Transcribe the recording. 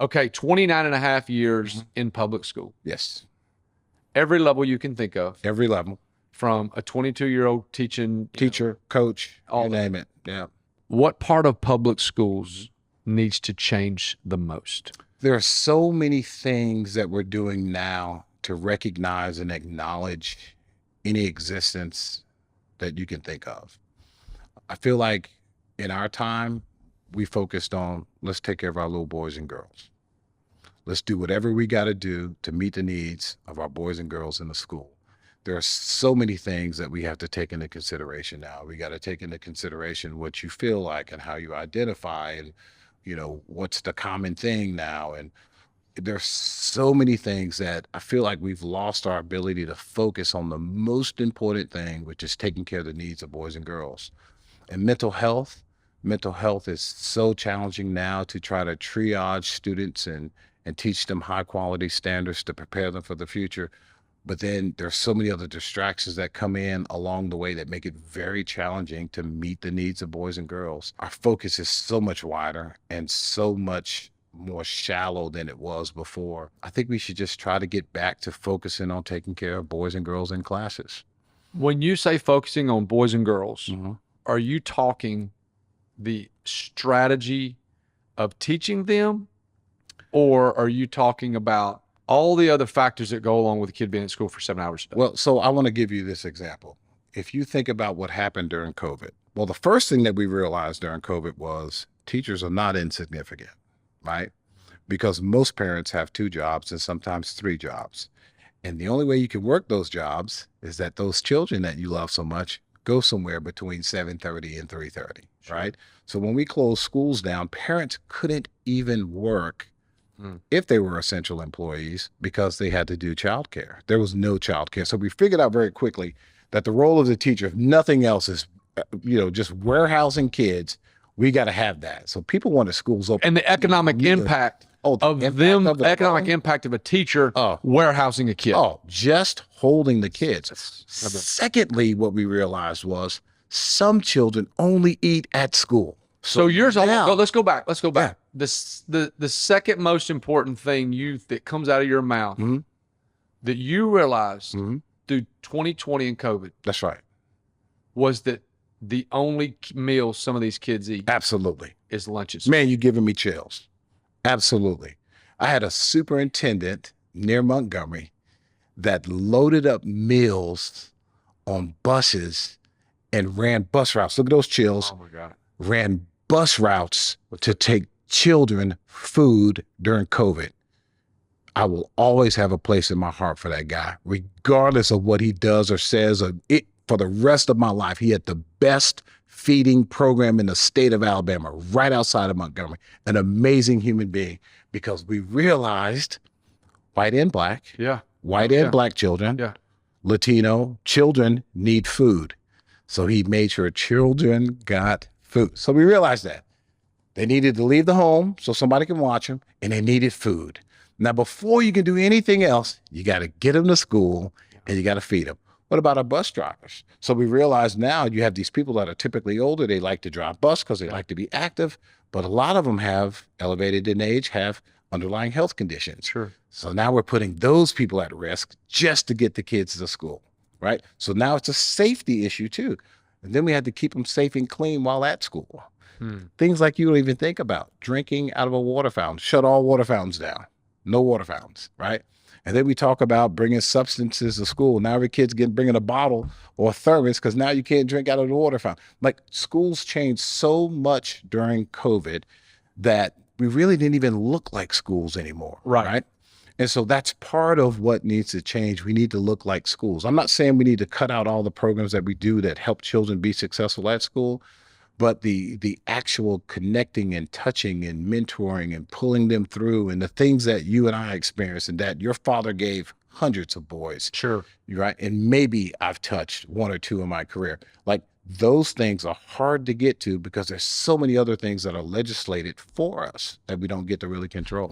Okay, 29 and a half years in public school. Yes. Every level you can think of, Every level. from a 22-year-old teaching, Teacher, coach, all you that. name it. Yeah. What part of public schools needs to change the most? There are so many things that we're doing now to recognize and acknowledge any existence that you can think of. I feel like in our time, we focused on, let's take care of our little boys and girls. Let's do whatever we got to do to meet the needs of our boys and girls in the school. There are so many things that we have to take into consideration now. We got to take into consideration what you feel like and how you identify, and what's the common thing now. And there's so many things that I feel like we've lost our ability to focus on the most important thing, which is taking care of the needs of boys and girls. And mental health is so challenging now to try to triage students and teach them high quality standards to prepare them for the future. But then there's so many other distractions that come in along the way that make it very challenging to meet the needs of boys and girls. Our focus is so much wider and so much more shallow than it was before. I think we should just try to get back to focusing on taking care of boys and girls in classes. When you say focusing on boys and girls, are you talking the strategy of teaching them, or are you talking about all the other factors that go along with a kid being at school for 7 hours a day? Well, so I want to give you this example. If you think about what happened during COVID, well, the first thing that we realized during COVID was teachers are not insignificant, right? Because most parents have 2 jobs and sometimes 3 jobs. And the only way you can work those jobs is that those children that you love so much go somewhere between 7:30 and 3:30, right? So when we closed schools down, parents couldn't even work if they were essential employees because they had to do childcare. There was no childcare. So we figured out very quickly that the role of the teacher, if nothing else, is, just warehousing kids. We got to have that. So people wanted schools open. And the economic impact impact of a teacher warehousing a kid. Oh, just holding the kids. Secondly, what we realized was some children only eat at school. So yours, now, let's go back. Yeah. The second most important thing that comes out of your mouth that you realized through 2020 and COVID. That's right. Was that the only meal some of these kids eat? Absolutely. Is lunches. Man, you're giving me chills. Absolutely. I had a superintendent near Montgomery that loaded up meals on buses and ran bus routes. Look at those chills. Oh my God. Ran bus routes to take children food during COVID. I will always have a place in my heart for that guy, regardless of what he does or says. For the rest of my life, he had the best feeding program in the state of Alabama, right outside of Montgomery. An amazing human being, because we realized white and black, black children, Latino children need food. So he made sure children got food. So we realized that they needed to leave the home so somebody can watch them, and they needed food. Now, before you can do anything else, you got to get them to school and you got to feed them. What about our bus drivers? So we realize now you have these people that are typically older. They like to drive bus because they like to be active, but a lot of them have elevated in age, have underlying health conditions. Sure. So now we're putting those people at risk just to get the kids to school, right? So now it's a safety issue too. And then we had to keep them safe and clean while at school. Things like you don't even think about. Drinking out of a water fountain. Shut all water fountains down. No water fountains, right? And then we talk about bringing substances to school. Now every kid's bringing a bottle or a thermos because now you can't drink out of the water fountain. Like, schools changed so much during COVID that we really didn't even look like schools anymore, right? And so that's part of what needs to change. We need to look like schools. I'm not saying we need to cut out all the programs that we do that help children be successful at school, but the actual connecting and touching and mentoring and pulling them through, and the things that you and I experienced and that your father gave hundreds of boys. Sure. Right. And maybe I've touched 1 or 2 in my career. Like, those things are hard to get to because there's so many other things that are legislated for us that we don't get to really control.